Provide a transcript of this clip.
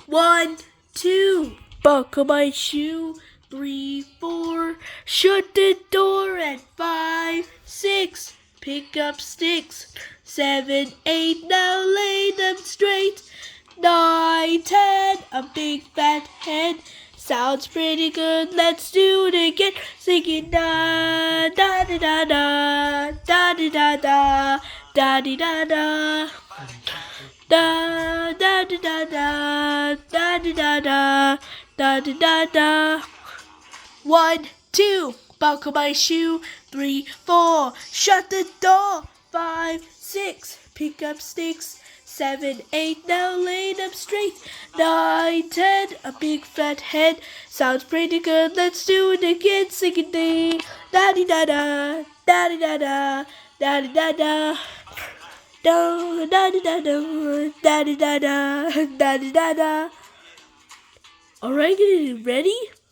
1, 2, buckle my shoe. 3, 4, shut the door. At 5, 6, pick up sticks. 7, 8, now lay them straight. 9, 10, a big fat head. Sounds pretty good, let's do it again. Singing da da da da da da da da da da da da. Da da da da da da da da da da da. 1, 2, buckle my shoe. 3, 4, shut the door. 5, 6, pick up sticks. 7, 8, now lay them straight. 9, 10, a big fat head. Sounds pretty good, let's do it again. Singing da da da da da da da da da da. Da da da da da da da da da da da. Alright, ready?